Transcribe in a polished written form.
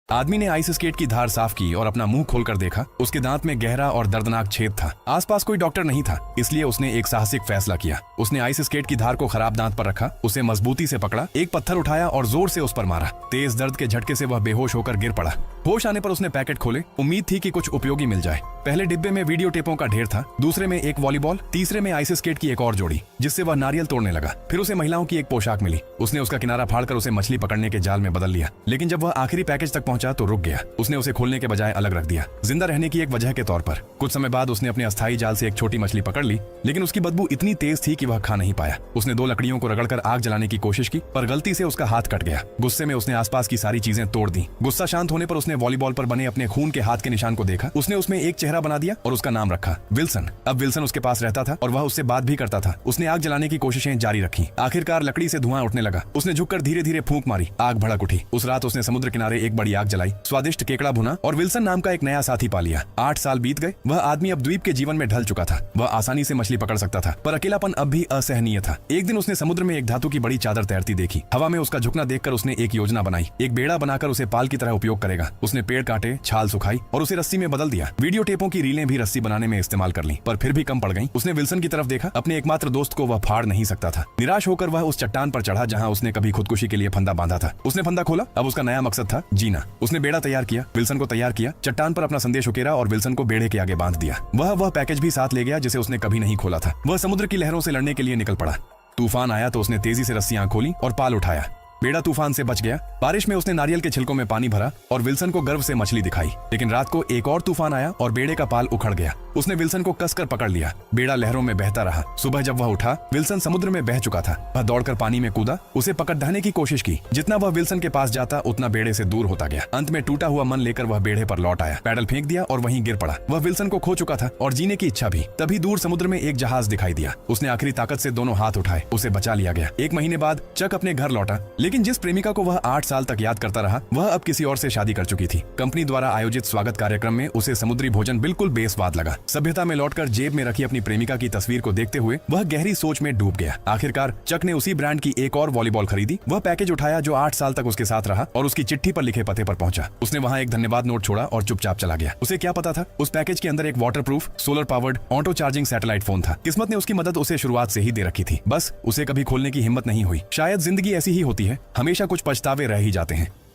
आदमी ने ice skate की धार साफ की और अपना मुंह खोलकर देखा। उसके दांत में गहरा और दर्दनाक छेद था। आसपास कोई डॉक्टर नहीं था, इसलिए उसने एक साहसिक फैसला किया। उसने आइस स्केट की धार को खराब दांत पर रखा, उसे मजबूती से पकड़ा, एक पत्थर उठाया और जोर से उस पर मारा। तेज दर्द के झटके से वह बेहोश होकर गिर पड़ा। होश आने पर उसने पैकेट खोले। उम्मीद थी कि कुछ उपयोगी मिल जाए। पहले डिब्बे में वीडियो टेपों का ढेर था, दूसरे में एक वॉलीबॉल, तीसरे में आइस स्केट की एक और जोड़ी जिससे वह नारियल तोड़ने लगा। फिर उसे महिलाओं की एक पोशाक मिली। उसने उसका किनारा फाड़कर उसे मछली पकड़ने के जाल में बदल लिया, लेकिन जब वह आखिरी पैकेज तक पहुंचा तो रुक गया। उसने उसे खोलने के बजाय अलग रख दिया, जिंदा रहने की एक वजह के तौर पर। कुछ समय बाद उसने अपने अस्थायी जाल से एक छोटी मछली पकड़ ली, लेकिन उसकी बदबू इतनी तेज थी कि वह खा नहीं पाया। उसने 2 लकड़ियों को रगड़कर आग जलाने की कोशिश की, पर गलती से उसका हाथ कट गया। गुस्से में उसने आसपास की सारी चीजें तोड़ दी। गुस्सा शांत होने पर उसने वॉलीबॉल पर बने अपने खून के हाथ के निशान को देखा। उसने उसमें एक चेहरा बना दिया और उसका नाम रखा, विल्सन। अब विल्सन उसके पास रहता था और वह उससे बात भी करता था। उसने आग जलाने की कोशिशें जारी रखी। आखिरकार लकड़ी से धुआं उठने लगा। उसने झुककर धीरे धीरे फूंक मारी, आग भड़क उठी। उस रात उसने समुद्र किनारे एक बड़ी आग जलाई, स्वादिष्ट केकड़ा भुना और विल्सन नाम का एक नया साथी पा लिया। 8 साल बीत गए। वह आदमी अब द्वीप के जीवन में ढल चुका था। वह आसानी से मछली पकड़ सकता था, पर अकेलापन अब भी असहनीय था। एक दिन उसने समुद्र में एक धातु की बड़ी चादर तैरती देखी। हवा में उसका झुकना देखकर उसने एक योजना बनाई। एक बेड़ा बनाकर उसे पाल की तरह उपयोग करेगा। उसने पेड़ काटे, छाल सुखाई और उसे रस्सी में बदल दिया। वीडियो टेपों की रीलें भी रस्सी बनाने में इस्तेमाल कर ली, पर फिर भी कम पड़ गईं। उसने विल्सन की तरफ देखा। अपने एकमात्र दोस्त को वह फाड़ नहीं सकता था। निराश होकर वह उस चट्टान पर चढ़ा जहां उसने कभी खुदकुशी के लिए फंदा बांधा था। उसने फंदा खोला। अब उसका नया मकसद था जीना। उसने बेड़ा तैयार किया, विल्सन को तैयार किया, चट्टान पर अपना संदेश उकेरा और विल्सन को बेड़े के आगे बांध दिया। वह पैकेज भी साथ ले गया जिसे उसने कभी नहीं खोला था। वह समुद्र की लहरों से लड़ने के लिए निकल पड़ा। तूफान आया तो उसने तेजी से रस्सियां खोली और पाल उठाया। बेड़ा तूफान से बच गया। बारिश में उसने नारियल के छिलकों में पानी भरा और विल्सन को गर्व से मछली दिखाई। लेकिन रात को एक और तूफान आया और बेड़े का पाल उखड़ गया। उसने विल्सन को कसकर पकड़ लिया। बेड़ा लहरों में बहता रहा। सुबह जब वह उठा, विल्सन समुद्र में बह चुका था। वह दौड़कर पानी में कूदा, उसे पकड़ने की कोशिश की। जितना वह विल्सन के पास जाता उतना बेड़े से दूर होता गया। अंत में टूटा हुआ मन लेकर वह बेड़े पर लौट आया, पैडल फेंक दिया और वहीं गिर पड़ा। वह विल्सन को खो चुका था और जीने की इच्छा भी। तभी दूर समुद्र में एक जहाज दिखाई दिया। उसने आखिरी ताकत से दोनों हाथ उठाए, उसे बचा लिया गया। 1 महीने बाद चक अपने घर लौटा, लेकिन जिस प्रेमिका को वह 8 साल तक याद करता रहा, वह अब किसी और से शादी कर चुकी थी। कंपनी द्वारा आयोजित स्वागत कार्यक्रम में उसे समुद्री भोजन बिल्कुल बेस्वाद लगा। सभ्यता में लौटकर जेब में रखी अपनी प्रेमिका की तस्वीर को देखते हुए वह गहरी सोच में डूब गया। आखिरकार चक ने उसी ब्रांड की एक और वॉलीबॉल खरीदी। वह पैकेज उठाया जो 8 साल तक उसके साथ रहा और उसकी चिट्ठी पर लिखे पते पर पहुंचा। उसने वहां एक धन्यवाद नोट छोड़ा और चुपचाप चला गया। उसे क्या पता था, उस पैकेज के अंदर एक waterproof, solar powered, auto charging satellite phone था। किस्मत ने उसकी मदद उसे शुरुआत से ही दे रखी थी। बस उसे कभी खोलने की हिम्मत नहीं हुई। शायद जिंदगी ऐसी ही होती है, हमेशा कुछ पछतावे रह ही जाते हैं।